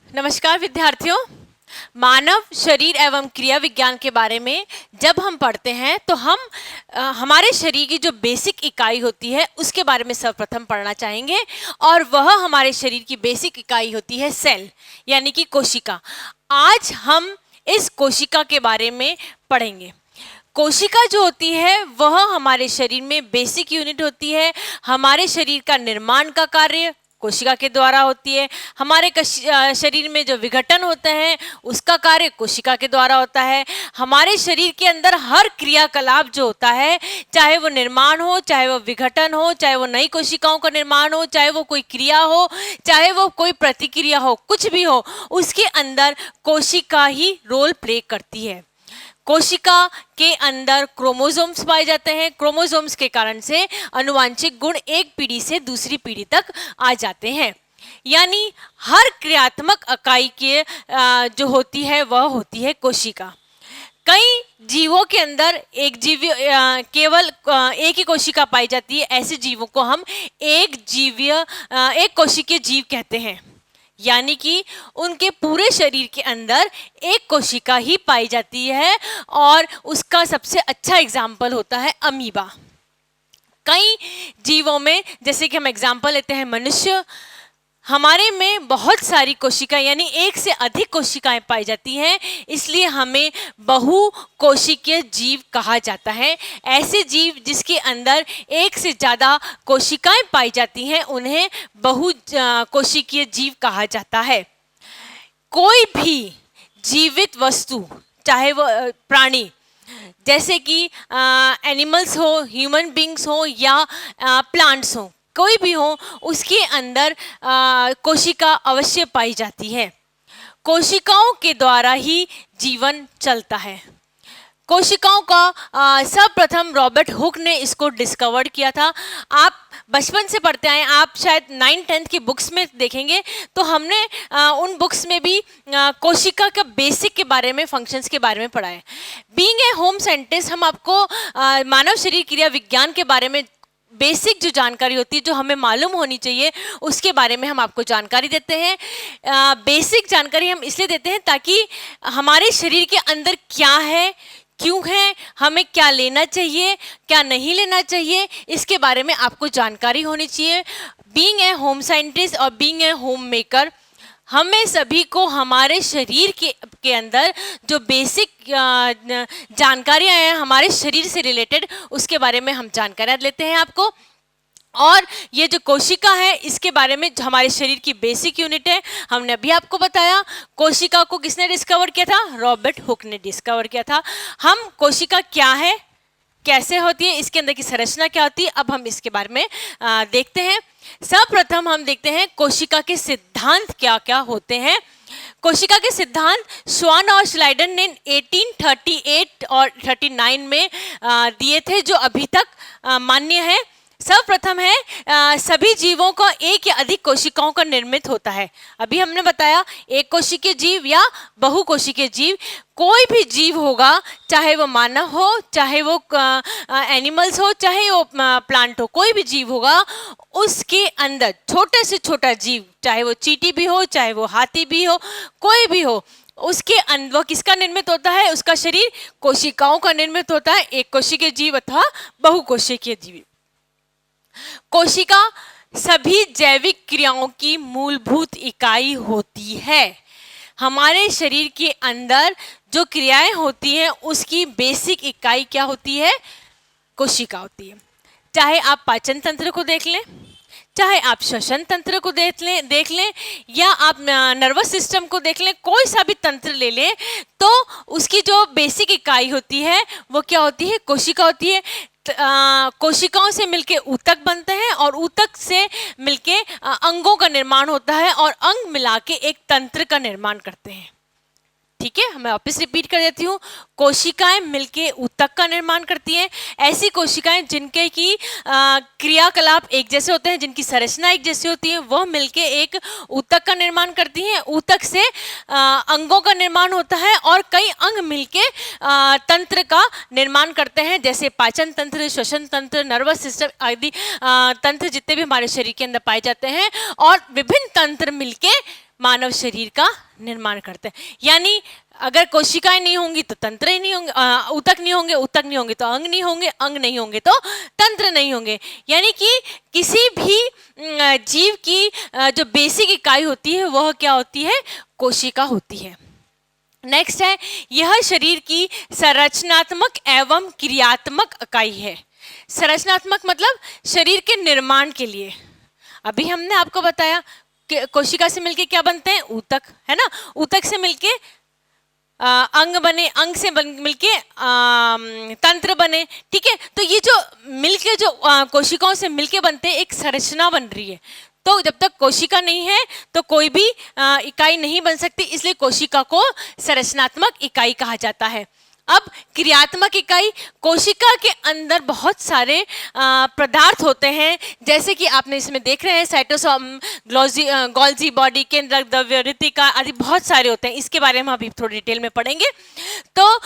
नमस्कार विद्यार्थियों। मानव शरीर एवं क्रिया विज्ञान के बारे में जब हम पढ़ते हैं तो हम हमारे शरीर की जो बेसिक इकाई होती है उसके बारे में सर्वप्रथम पढ़ना चाहेंगे और वह हमारे शरीर की बेसिक इकाई होती है सेल यानी कि कोशिका। आज हम इस कोशिका के बारे में पढ़ेंगे। कोशिका जो होती है वह हमारे शरीर में बेसिक यूनिट होती है। हमारे शरीर का निर्माण का कार्य कोशिका के द्वारा होती है। हमारे शरीर में जो विघटन होते हैं उसका कार्य कोशिका के द्वारा होता है। हमारे शरीर के अंदर हर क्रियाकलाप जो होता है, चाहे वो निर्माण हो, चाहे वो विघटन हो, चाहे वो नई कोशिकाओं का निर्माण हो, चाहे वो कोई क्रिया हो, चाहे वो कोई प्रतिक्रिया हो, कुछ भी हो, उसके अंदर कोशिका ही रोल प्ले करती है। कोशिका के अंदर क्रोमोसोम्स पाए जाते हैं। क्रोमोसोम्स के कारण से आनुवांशिक गुण एक पीढ़ी से दूसरी पीढ़ी तक आ जाते हैं। यानी हर क्रियात्मक इकाई के जो होती है वह होती है कोशिका। कई जीवों के अंदर एक जीव केवल एक ही कोशिका पाई जाती है। ऐसे जीवों को हम एक कोशिकीय जीव कहते हैं। यानी कि उनके पूरे शरीर के अंदर एक कोशिका ही पाई जाती है और उसका सबसे अच्छा एग्जाम्पल होता है अमीबा। कई जीवों में, जैसे कि हम एग्जाम्पल लेते हैं मनुष्य, हमारे में बहुत सारी कोशिकाएं यानी एक से अधिक कोशिकाएं पाई जाती हैं, इसलिए हमें बहुकोशिकीय जीव कहा जाता है। ऐसे जीव जिसके अंदर एक से ज़्यादा कोशिकाएं पाई जाती हैं उन्हें बहुकोशिकीय जीव कहा जाता है। कोई भी जीवित वस्तु, चाहे वो प्राणी जैसे कि एनिमल्स हो, ह्यूमन बींग्स हो या प्लांट्स हो, कोई भी हो, उसके अंदर कोशिका अवश्य पाई जाती है। कोशिकाओं के द्वारा ही जीवन चलता है। कोशिकाओं का सर्वप्रथम रॉबर्ट हुक ने इसको डिस्कवर्ड किया था। आप बचपन से पढ़ते आए, आप शायद 9th-10th की बुक्स में देखेंगे तो हमने उन बुक्स में भी कोशिका का बेसिक के बारे में, फंक्शंस के बारे में पढ़ा है। बीइंग ए होम साइंटिस्ट, हम आपको मानव शरीर क्रिया विज्ञान के बारे में बेसिक जो जानकारी होती है, जो हमें मालूम होनी चाहिए, उसके बारे में हम आपको जानकारी देते हैं। बेसिक जानकारी हम इसलिए देते हैं ताकि हमारे शरीर के अंदर क्या है, क्यों है, हमें क्या लेना चाहिए, क्या नहीं लेना चाहिए, इसके बारे में आपको जानकारी होनी चाहिए। बीइंग ए होम साइंटिस्ट और बीइंग ए होम मेकर, हमें सभी को हमारे शरीर के अंदर जो बेसिक जानकारियाँ हैं हमारे शरीर से रिलेटेड, उसके बारे में हम जानकारियाँ लेते हैं आपको। और ये जो कोशिका है इसके बारे में, जो हमारे शरीर की बेसिक यूनिट है, हमने अभी आपको बताया। कोशिका को किसने डिस्कवर किया था? रॉबर्ट हुक ने डिस्कवर किया था। हम कोशिका क्या है, कैसे होती है, इसके अंदर की संरचना क्या होती है, अब हम इसके बारे में देखते हैं। सर्वप्रथम हम देखते हैं कोशिका के सिद्धांत क्या क्या होते हैं। कोशिका के सिद्धांत श्वान और श्लाइडर ने 1838 और 39 में दिए थे, जो अभी तक मान्य है। सर्वप्रथम है सभी जीवों का एक या अधिक कोशिकाओं का निर्मित होता है। अभी हमने बताया एक कोशिकीय जीव या बहुकोशिकीय जीव। कोई भी जीव होगा, चाहे वो मानव हो, चाहे वो एनिमल्स हो, चाहे वो प्लांट हो, कोई भी जीव होगा, उसके अंदर छोटे से छोटा जीव, चाहे वो चींटी भी हो, चाहे वो हाथी भी हो, कोई भी हो, उसके अंदर वो किसका निर्मित होता है? उसका शरीर कोशिकाओं का निर्मित होता है। एक कोशिकीय जीव अथवा बहुकोशिकीय जीव। कोशिका सभी जैविक क्रियाओं की मूलभूत इकाई होती है। हमारे शरीर के अंदर जो क्रियाएं होती हैं उसकी बेसिक इकाई क्या होती है? कोशिका होती है। चाहे आप पाचन तंत्र को देख लें, चाहे आप श्वसन तंत्र को देख लें या आप नर्वस सिस्टम को देख लें, कोई सा भी तंत्र ले लें, तो उसकी जो बेसिक इकाई होती है वो क्या होती है? कोशिका होती है। कोशिकाओं से मिलके ऊतक बनते हैं और ऊतक से मिलके अंगों का निर्माण होता है और अंग मिला के एक तंत्र का निर्माण करते हैं। ठीक है, मैं वापस रिपीट कर देती हूँ। कोशिकाएं मिलके ऊतक का निर्माण करती हैं। ऐसी कोशिकाएं जिनके की क्रियाकलाप एक जैसे होते हैं, जिनकी संरचना एक जैसी होती है, वह मिलके एक ऊतक का निर्माण करती हैं। ऊतक से अंगों का निर्माण होता है और कई अंग मिलके तंत्र का निर्माण करते हैं, जैसे पाचन तंत्र, श्वसन तंत्र, नर्वस सिस्टम आदि तंत्र जितने भी हमारे शरीर के अंदर पाए जाते हैं। और विभिन्न तंत्र मिलके मानव शरीर का निर्माण करते हैं। यानी अगर कोशिकाएं नहीं होंगी तो तंत्र ही नहीं होंगे, ऊतक नहीं होंगे, ऊतक नहीं होंगे तो अंग नहीं होंगे, अंग नहीं होंगे तो तंत्र नहीं होंगे। यानी कि किसी भी जीव की जो बेसिक इकाई होती है वह क्या होती है, कोशिका होती है। नेक्स्ट है, यह शरीर की संरचनात्मक एवं क्रियात्मक इकाई है। संरचनात्मक मतलब शरीर के निर्माण के लिए। अभी हमने आपको बताया कि कोशिका से मिलके क्या बनते हैं, ऊतक, है ना। ऊतक से मिलके अंग बने, अंग से मिलके तंत्र बने, ठीक है। तो ये जो मिलके जो कोशिकाओं से मिलके बनते हैं, एक संरचना बन रही है। तो जब तक कोशिका नहीं है तो कोई भी इकाई नहीं बन सकती, इसलिए कोशिका को संरचनात्मक इकाई कहा जाता है। अब क्रियात्मक इकाई, कोशिका के अंदर बहुत सारे पदार्थ होते हैं, जैसे कि आपने इसमें देख रहे हैं साइटोसोम, गोल्जी बॉडी, केंद्रक द्रव्य, रितिका आदि बहुत सारे होते हैं। इसके बारे में अभी थोड़ी डिटेल में पढ़ेंगे। तो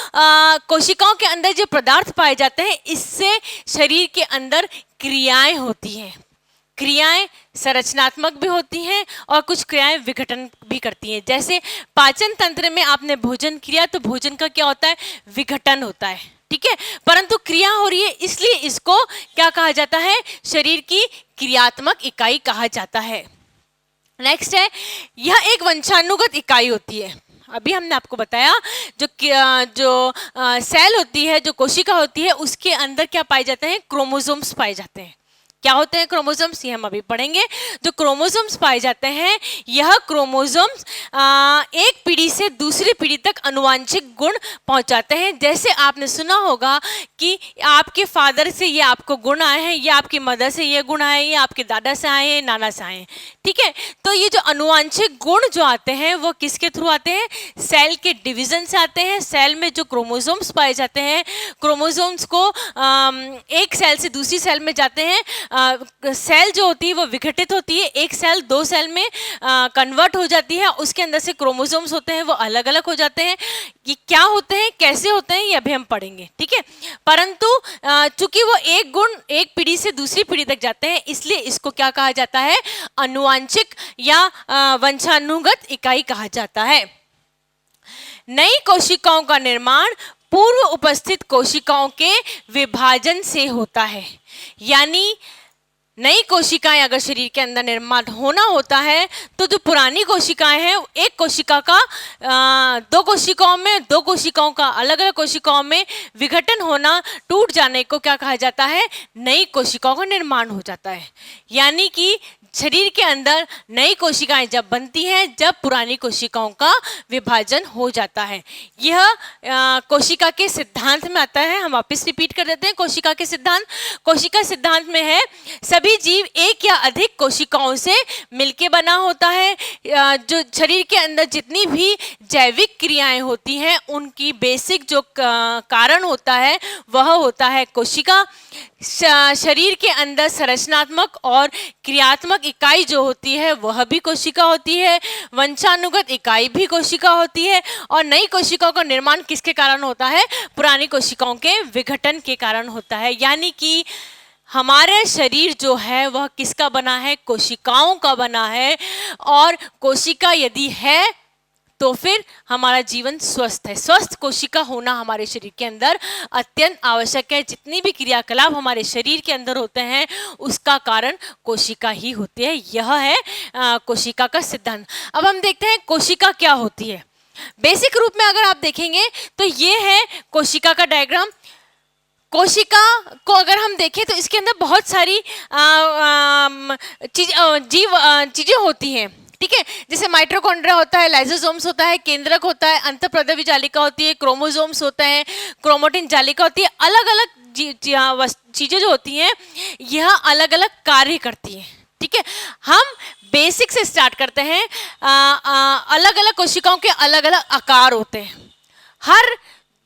कोशिकाओं के अंदर जो पदार्थ पाए जाते हैं, इससे शरीर के अंदर क्रियाएं होती हैं। क्रियाएं संरचनात्मक भी होती हैं और कुछ क्रियाएं विघटन भी करती हैं। जैसे पाचन तंत्र में आपने भोजन किया तो भोजन का क्या होता है, विघटन होता है, ठीक है। परंतु क्रिया हो रही है, इसलिए इसको क्या कहा जाता है, शरीर की क्रियात्मक इकाई कहा जाता है। नेक्स्ट है, यह एक वंशानुगत इकाई होती है। अभी हमने आपको बताया जो सेल होती है, जो कोशिका होती है, उसके अंदर क्या पाए जाते हैं, क्रोमोसोम्स पाए जाते हैं। क्या होते हैं क्रोमोसोम्स, ये हम अभी पढ़ेंगे। जो क्रोमोसोम्स पाए जाते हैं, यह क्रोमोसोम्स एक पीढ़ी से दूसरी पीढ़ी तक आनुवंशिक गुण पहुंचाते हैं। जैसे आपने सुना होगा कि आपके फादर से ये आपको गुण आए हैं, ये आपकी मदर से ये गुण आए, ये आपके दादा से आए हैं, नाना से आए हैं, ठीक है। तो ये जो आनुवंशिक गुण जो आते हैं वो किसके थ्रू आते हैं, सेल के डिवीजन से आते हैं। सेल में जो क्रोमोसोम्स पाए जाते हैं, क्रोमोसोम्स को एक सेल से दूसरी सेल में जाते हैं। सेल जो होती है वो विघटित होती है, एक सेल दो सेल में कन्वर्ट हो जाती है। उसके अंदर से क्रोमोसोम्स होते हैं वो अलग अलग हो जाते हैं। ये क्या होते हैं, कैसे होते हैं, ये अभी हम पढ़ेंगे, ठीक है। परंतु चूंकि वो एक गुण एक पीढ़ी से दूसरी पीढ़ी तक जाते हैं, इसलिए इसको क्या कहा जाता है, आनुवंशिक या वंशानुगत इकाई कहा जाता है। नई कोशिकाओं का निर्माण पूर्व उपस्थित कोशिकाओं के विभाजन से होता है। यानी नई कोशिकाएं अगर शरीर के अंदर निर्माण होना होता है तो जो पुरानी कोशिकाएं हैं, एक कोशिका का दो कोशिकाओं का अलग अलग कोशिकाओं में विघटन होना, टूट जाने को क्या कहा जाता है, नई कोशिकाओं का निर्माण हो जाता है। यानी कि शरीर के अंदर नई कोशिकाएं जब बनती हैं, जब पुरानी कोशिकाओं का विभाजन हो जाता है। यह कोशिका के सिद्धांत में आता है। हम वापस रिपीट कर देते हैं कोशिका के सिद्धांत। कोशिका सिद्धांत में है, सभी जीव एक या अधिक कोशिकाओं से मिलके बना होता है। जो शरीर के अंदर जितनी भी जैविक क्रियाएं होती हैं, उनकी बेसिक जो कारण होता है वह होता है कोशिका। शरीर के अंदर संरचनात्मक और क्रियात्मक इकाई जो होती है वह भी कोशिका होती है, वंशानुगत इकाई भी कोशिका होती है। और नई कोशिकाओं का निर्माण किसके कारण होता है, पुरानी कोशिकाओं के विघटन के कारण होता है। यानी कि हमारे शरीर जो है वह किसका बना है, कोशिकाओं का बना है। और कोशिका यदि है तो फिर हमारा जीवन स्वस्थ है। स्वस्थ कोशिका होना हमारे शरीर के अंदर अत्यंत आवश्यक है। जितनी भी क्रियाकलाप हमारे शरीर के अंदर होते हैं उसका कारण कोशिका ही होती है। यह है कोशिका का सिद्धांत। अब हम देखते हैं कोशिका क्या होती है। बेसिक रूप में अगर आप देखेंगे तो ये है कोशिका का डायग्राम। कोशिका को अगर हम देखें तो इसके अंदर बहुत सारी चीजें होती हैं, ठीक है। जैसे माइटोकॉन्ड्रिया होता है, लाइसोसोम्स होता है, केंद्रक होता है, अंतःप्रद्रव्य जालिका होती है, क्रोमोसोम्स होता है, क्रोमैटिन जालिका होती है। अलग अलग चीजें जो होती हैं यह अलग अलग कार्य करती हैं, ठीक है। हम बेसिक से स्टार्ट करते हैं। अलग अलग कोशिकाओं के अलग अलग आकार होते हैं। हर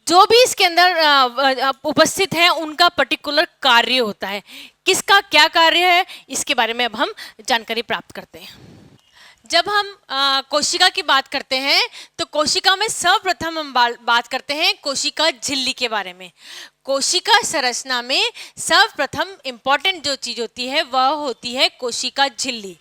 जो भी इसके अंदर उपस्थित हैं उनका पर्टिकुलर कार्य होता है। किसका क्या कार्य है इसके बारे में अब हम जानकारी प्राप्त करते हैं। जब हम कोशिका की बात करते हैं तो कोशिका में सर्वप्रथम हम बात करते हैं कोशिका झिल्ली के बारे में। कोशिका संरचना में सर्वप्रथम इंपॉर्टेंट जो चीज होती है वह होती है कोशिका झिल्ली।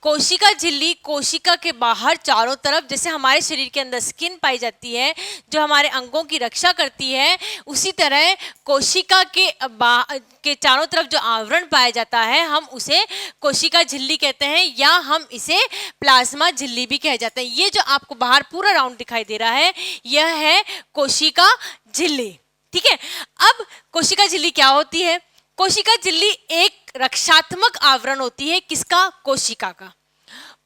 कोशिका झिल्ली कोशिका के बाहर चारों तरफ, जैसे हमारे शरीर के अंदर स्किन पाई जाती है जो हमारे अंगों की रक्षा करती है, उसी तरह कोशिका के चारों तरफ जो आवरण पाया जाता है हम उसे कोशिका झिल्ली कहते हैं, या हम इसे प्लाज्मा झिल्ली भी कहे जाते हैं। ये जो आपको बाहर पूरा राउंड दिखाई दे रहा है यह है कोशिका झिल्ली। ठीक है, अब कोशिका झिल्ली क्या होती है? कोशिका झिल्ली एक रक्षात्मक आवरण होती है। किसका? कोशिका का।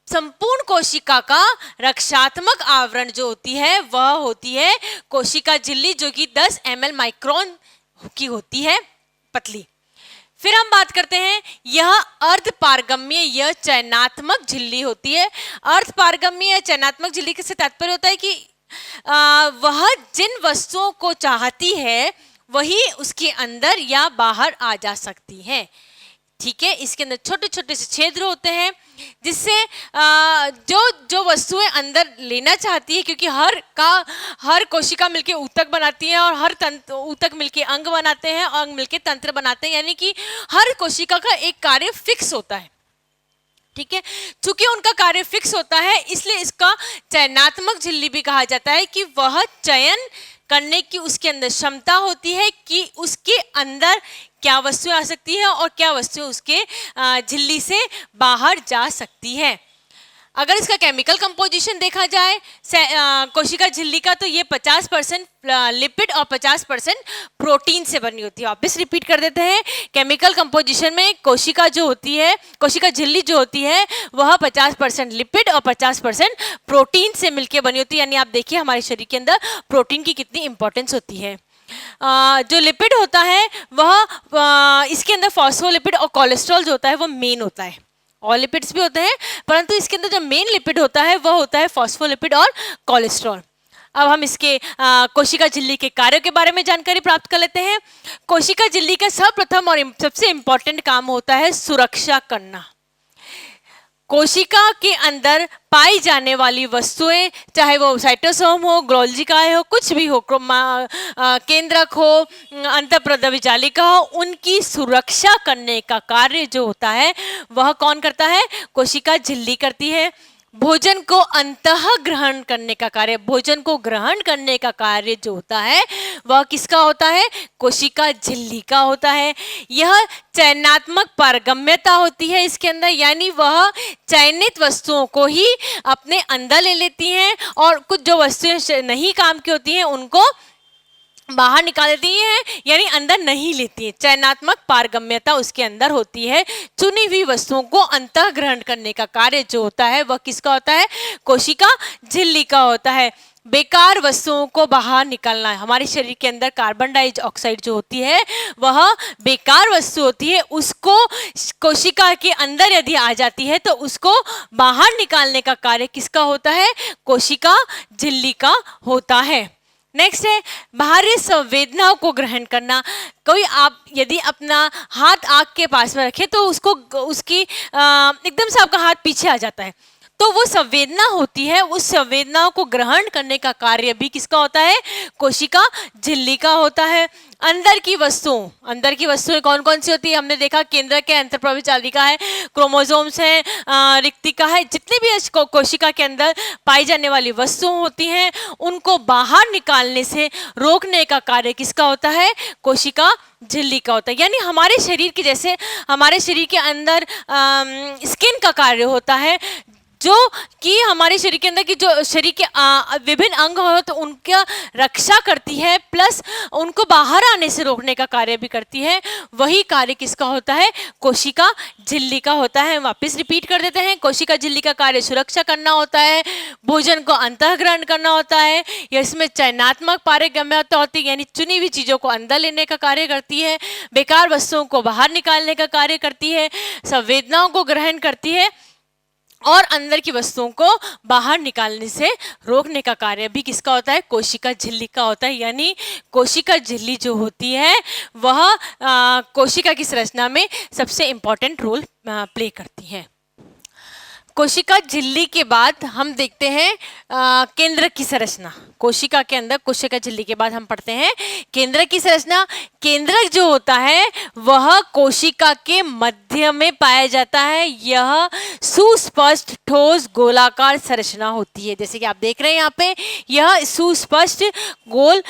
संपूर्ण कोशिका का रक्षात्मक आवरण जो होती है वह होती है कोशिका झिल्ली, जो कि 10 ml माइक्रोन की होती है, पतली। फिर हम बात करते हैं, यह अर्धपारगम्य या चयनात्मक झिल्ली होती है। अर्धपारगम्य या चयनात्मक झिल्ली से तात्पर्य होता है कि वह जिन वस्तुओं को चाहती है वही उसके अंदर या बाहर आ जा सकती है। ठीक है, इसके अंदर छोटे छोटे से छिद्र होते हैं जिससे जो वस्तुएं अंदर लेना चाहती है, क्योंकि हर कोशिका मिलके ऊतक बनाती है और हर ऊतक मिलके अंग बनाते हैं, अंग मिलके तंत्र बनाते हैं, यानी कि हर कोशिका का एक कार्य फिक्स होता है। ठीक है, चूंकि उनका कार्य फिक्स होता है इसलिए इसका चयनात्मक झिल्ली भी कहा जाता है, कि वह चयन करने की उसके अंदर क्षमता होती है कि उसके अंदर क्या वस्तुएं आ सकती है और क्या वस्तुएं उसके झिल्ली से बाहर जा सकती है। अगर इसका केमिकल कंपोजिशन देखा जाए कोशिका झिल्ली का, तो ये 50% लिपिड और 50% प्रोटीन से बनी होती है। वापस रिपीट कर देते हैं, केमिकल कंपोजिशन में कोशिका जो होती है, कोशिका झिल्ली जो होती है वह 50% लिपिड और 50% प्रोटीन से मिलकर बनी होती है। यानी आप देखिए हमारे शरीर के अंदर प्रोटीन की कितनी इंपॉर्टेंस होती है। जो लिपिड होता है वह इसके अंदर फॉस्फोलिपिड और कोलेस्ट्रॉल जो होता है वो मेन होता है। और लिपिड्स भी होते हैं, परंतु इसके अंदर जो मेन लिपिड होता है वह होता है फॉस्फोलिपिड और कोलेस्ट्रॉल। अब हम इसके कोशिका झिल्ली के कार्यों के बारे में जानकारी प्राप्त कर लेते हैं। कोशिका झिल्ली का सर्वप्रथम और सबसे इंपॉर्टेंट काम होता है सुरक्षा करना। कोशिका के अंदर पाई जाने वाली वस्तुएं, चाहे वो साइटोसोम हो, गोल्गी काय हो, कुछ भी हो, केंद्रक हो, अंतःप्रद्रव्य जालिका हो, उनकी सुरक्षा करने का कार्य जो होता है वह कौन करता है? कोशिका झिल्ली करती है। भोजन को अंतः ग्रहण करने का कार्य, भोजन को ग्रहण करने का कार्य जो होता है वह किसका होता है? कोशिका झिल्ली का होता है। यह चयनात्मक पारगम्यता होती है इसके अंदर, यानी वह चयनित वस्तुओं को ही अपने अंदर ले लेती हैं और कुछ जो वस्तुएं नहीं काम की होती हैं उनको बाहर निकाल देती है, यानी अंदर नहीं लेती है। चयनात्मक पारगम्यता उसके अंदर होती है। चुनी हुई वस्तुओं को अंतः ग्रहण करने का कार्य जो होता है वह किसका होता है? कोशिका झिल्ली का होता है। बेकार वस्तुओं को बाहर निकालना है। हमारे शरीर के अंदर कार्बन डाइऑक्साइड जो होती है वह बेकार वस्तु होती है, उसको कोशिका के अंदर यदि आ जाती है तो उसको बाहर निकालने का कार्य किसका होता है? कोशिका झिल्ली का होता है। नेक्स्ट है बाहरी संवेदनाओं को ग्रहण करना। कोई आप यदि अपना हाथ आँख के पास में रखे तो उसकी एकदम से आपका हाथ पीछे आ जाता है, तो वो संवेदना होती है, उस संवेदनाओं को ग्रहण करने का कार्य भी किसका होता है? कोशिका झिल्ली का होता है। अंदर की वस्तुएं कौन कौन सी होती है? हमने देखा केंद्रक है, अंतःप्रद्रव्य जालिका है, क्रोमोसोम्स है, रिक्तिका है। जितनी भी कोशिका के अंदर पाई जाने वाली वस्तुएं होती हैं उनको बाहर निकालने से रोकने का कार्य किसका होता है? कोशिका झिल्ली का होता है। यानी हमारे शरीर के जैसे हमारे शरीर के अंदर स्किन का कार्य होता है, जो कि हमारे शरीर के अंदर की जो शरीर के विभिन्न अंग हो तो उनका रक्षा करती है, प्लस उनको बाहर आने से रोकने का कार्य भी करती है। वही कार्य किसका होता है? कोशिका झिल्ली का होता है। वापस रिपीट कर देते हैं, कोशिका झिल्ली का कार्य सुरक्षा करना होता है, भोजन को अंतःग्रहण करना होता है, या इसमें चयनात्मक पारगम्यता होती है, यानी चुनी हुई चीज़ों को अंदर लेने का कार्य करती है, बेकार वस्तुओं को बाहर निकालने का कार्य करती है, संवेदनाओं को ग्रहण करती है और अंदर की वस्तुओं को बाहर निकालने से रोकने का कार्य भी किसका होता है? कोशिका झिल्ली का होता है। यानी कोशिका झिल्ली जो होती है वह कोशिका की संरचना में सबसे इम्पॉर्टेंट रोल प्ले करती है। कोशिका झिल्ली के बाद हम देखते हैं केंद्रक की संरचना। कोशिका के अंदर कोशिका झिल्ली के बाद हम पढ़ते हैं केंद्रक की संरचना। केंद्रक जो होता है वह कोशिका के मध्य मध्य में पाया जाता है यह सुस्पष्ट ठोस गोलाकार संरचना होती है। जैसे कि आप देख रहे हैं यहाँ पे, यह सुस्पष्ट गोल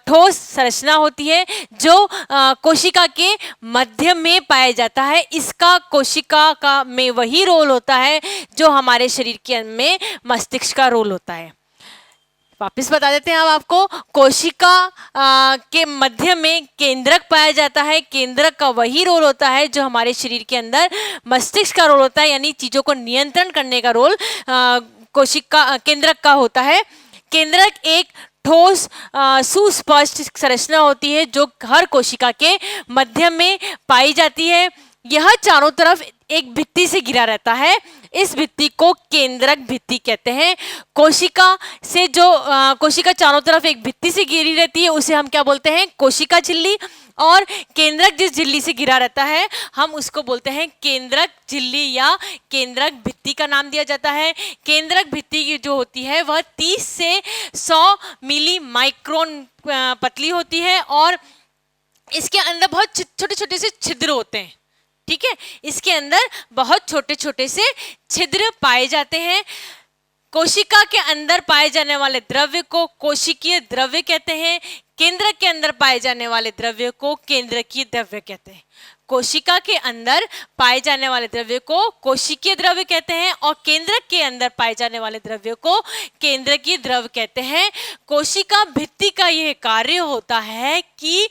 ठोस संरचना होती है जो कोशिका के मध्य में पाया जाता है। इसका कोशिका का में वही रोल होता है जो हमारे शरीर के में मस्तिष्क का रोल होता है। वापस बता देते हैं हम आपको, कोशिका के मध्य में केंद्रक पाया जाता है। केंद्रक का वही रोल होता है जो हमारे शरीर के अंदर मस्तिष्क का रोल होता है, यानी चीजों को नियंत्रण करने का रोल कोशिका केंद्रक का होता है। केंद्रक एक ठोस सुस्पष्ट संरचना होती है जो हर कोशिका के मध्य में पाई जाती है। यह चारों तरफ एक भित्ति से घिरा रहता है। इस भित्ति को केंद्रक भित्ति कहते हैं। कोशिका से जो कोशिका चारों तरफ एक भित्ति से घिरी रहती है उसे हम क्या बोलते हैं, कोशिका झिल्ली। और केंद्रक जिस झिल्ली से घिरा रहता है हम उसको बोलते हैं केंद्रक झिल्ली या केंद्रक भित्ति का नाम दिया जाता है। केंद्रक भित्ति की जो होती है वह 30 से 100 मिली माइक्रोन पतली होती है और इसके अंदर बहुत छोटे छोटे से छिद्र होते हैं। ठीक है, इसके अंदर बहुत छोटे छोटे से छिद्र पाए जाते हैं। कोशिका के अंदर पाए जाने वाले द्रव्य को कोशिकीय द्रव्य कहते हैं। केंद्रक के अंदर पाए जाने वाले द्रव्य को केंद्रकीय द्रव्य कहते हैं। कोशिका के अंदर पाए जाने वाले द्रव्य को कोशिकीय द्रव्य कहते हैं और केंद्रक के अंदर पाए जाने वाले द्रव्य को केंद्रकीय द्रव्य कहते हैं। कोशिका भित्ति का यह कार्य होता है कि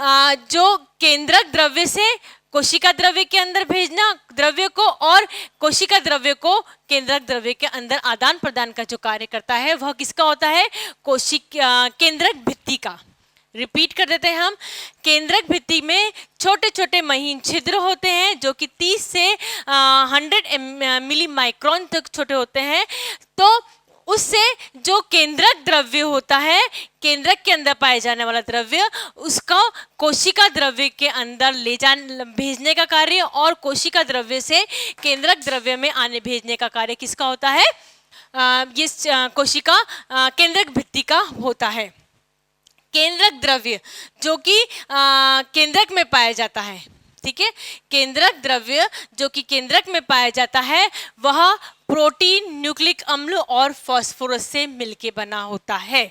जो केंद्रक द्रव्य से कोशिका द्रव्य के अंदर भेजना द्रव्य को और कोशिका द्रव्य को केंद्रक द्रव्य के अंदर आदान प्रदान का जो कार्य करता है वह किसका होता है, केंद्रक भित्ति का। रिपीट कर देते हैं हम, केंद्रक भित्ति में छोटे छोटे महीन छिद्र होते हैं जो कि 30 से 100 मिली माइक्रोन तक छोटे होते हैं। तो उससे जो केंद्रक द्रव्य होता है, केंद्रक के अंदर पाए जाने वाला द्रव्य, उसका कोशिका द्रव्य के अंदर भेजने का कार्य और कोशिका द्रव्य से केंद्रक द्रव्य में आने भेजने का कार्य किसका होता है, ये कोशिका केंद्रक भित्ति का होता है। केंद्रक द्रव्य जो कि केंद्रक में पाया जाता है, ठीक है, केंद्रक द्रव्य जो कि केंद्रक में पाया जाता है वह प्रोटीन, न्यूक्लिक अम्ल और फास्फोरस से मिलके बना होता है।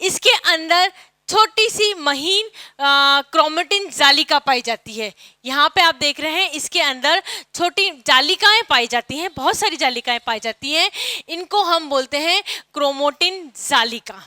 इसके अंदर छोटी सी महीन क्रोमेटिन जालिका पाई जाती है। यहाँ पे आप देख रहे हैं इसके अंदर छोटी जालिकाएं पाई जाती हैं, बहुत सारी जालिकाएं पाई जाती हैं। इनको हम बोलते हैं क्रोमेटिन जालिका।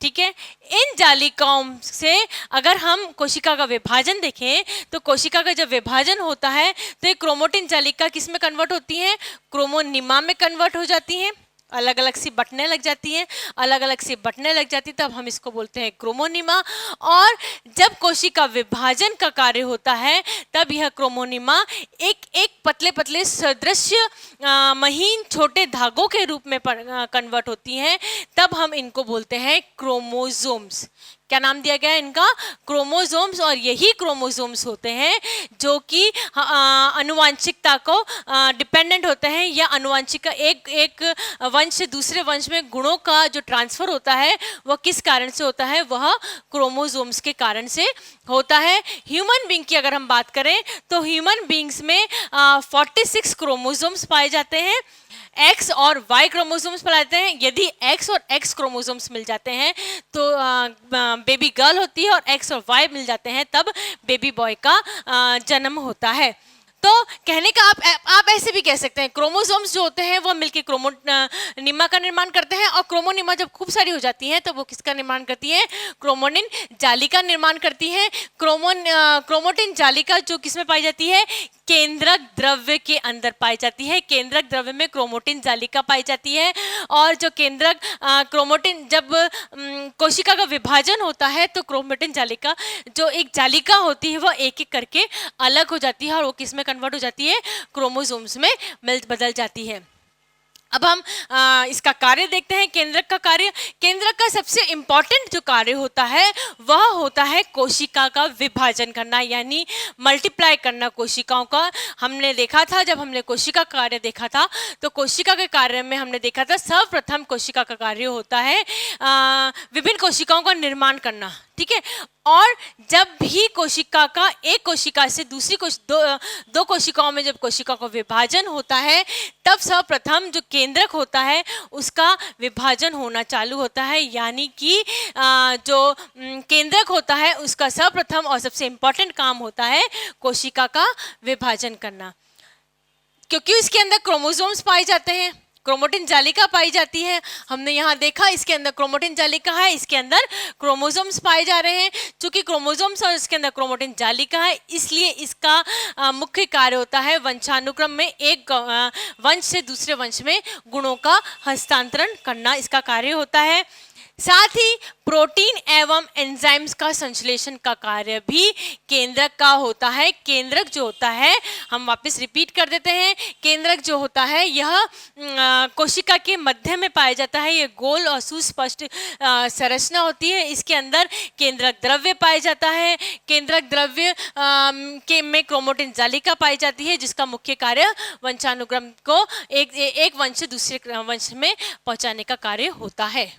ठीक है, इन जालिकाओं से अगर हम कोशिका का विभाजन देखें तो कोशिका का जब विभाजन होता है तो ये क्रोमेटिन जालिका किस में कन्वर्ट होती हैं, क्रोमोनिमा में कन्वर्ट हो जाती हैं। अलग अलग सी बटने लग जाती हैं, अलग अलग सी बटने लग जाती तब हम इसको बोलते हैं क्रोमोनिमा। और जब कोशिका विभाजन का कार्य होता है तब यह क्रोमोनिमा एक एक पतले पतले सदृश्य महीन छोटे धागों के रूप में कन्वर्ट होती हैं, तब हम इनको बोलते हैं क्रोमोसोम्स। क्या नाम दिया गया है इनका, क्रोमोसोम्स। और यही क्रोमोसोम्स होते हैं जो कि आनुवांशिकता को डिपेंडेंट होते हैं, या आनुवांशिक एक वंश से दूसरे वंश में गुणों का जो ट्रांसफर होता है वह किस कारण से होता है, वह क्रोमोसोम्स के कारण से होता है। ह्यूमन बींग की अगर हम बात करें तो ह्यूमन बींग्स में 46 क्रोमोसोम्स पाए जाते हैं। एक्स और वाई क्रोमोसोम्स पाए जाते हैं। यदि एक्स और एक्स क्रोमोसोम्स मिल जाते हैं तो बेबी गर्ल होती है, और एक्स और वाई मिल जाते हैं तब बेबी बॉय का जन्म होता है। तो कहने का आप ऐसे भी कह सकते हैं क्रोमोसोम्स जो होते हैं वो मिलके क्रोमोनिमा का निर्माण करते हैं, और क्रोमोनिमा जब खूब सारी हो जाती हैं तो वो किसका निर्माण करती है, क्रोमोनिन जालिका निर्माण करती है। क्रोमोटिन जालिका जो किसमें पाई जाती है, केंद्रक द्रव्य के अंदर पाई जाती है। केंद्रक द्रव्य में क्रोमोटिन जालिका पाई जाती है। और जो केंद्रक क्रोमोटिन जब कोशिका का विभाजन होता है तो क्रोमोटिन जालिका जो एक जालिका होती है वह एक एक करके अलग हो जाती है और वो किसमें कन्वर्ट हो जाती है, क्रोमोसोम्स में बदल जाती है। अब हम इसका कार्य देखते हैं। केंद्रक का कार्य, केंद्रक का सबसे इंपॉर्टेंट जो कार्य होता है वह होता है कोशिका का विभाजन करना, यानी मल्टीप्लाई करना कोशिकाओं का। हमने देखा था, जब हमने कोशिका का कार्य देखा था तो कोशिका के कार्य में हमने देखा था सर्वप्रथम कोशिका का कार्य होता है विभिन्न कोशिकाओं का निर्माण करना। ठीक है। और जब भी कोशिका का एक कोशिका से दूसरी दो कोशिकाओं में जब कोशिका का विभाजन होता है, तब सर्वप्रथम जो केंद्रक होता है उसका विभाजन होना चालू होता है। यानी कि जो केंद्रक होता है उसका सर्वप्रथम और सबसे इंपॉर्टेंट काम होता है कोशिका का विभाजन करना, क्योंकि इसके अंदर क्रोमोसोम्स पाए जाते हैं, क्रोमैटिन जालिका पाई जाती है। हमने यहाँ देखा इसके अंदर क्रोमैटिन जालिका है, इसके अंदर क्रोमोसोम्स पाए जा रहे हैं। चूंकि क्रोमोसोम्स और इसके अंदर क्रोमैटिन जालिका है, इसलिए इसका मुख्य कार्य होता है वंशानुक्रम में एक वंश से दूसरे वंश में गुणों का हस्तांतरण करना, इसका कार्य होता है। साथ ही प्रोटीन एवं एंजाइम्स का संश्लेषण का कार्य भी केंद्रक का होता है। केंद्रक जो होता है, हम वापस रिपीट कर देते हैं, केंद्रक जो होता है यह कोशिका के मध्य में पाया जाता है। यह गोल और सुस्पष्ट संरचना होती है। इसके अंदर केंद्रक द्रव्य पाया जाता है। केंद्रक द्रव्य के में क्रोमैटिन जालिका पाई जाती है, जिसका मुख्य कार्य वंशानुक्रम को एक वंश से दूसरे वंश में पहुंचाने का कार्य होता है।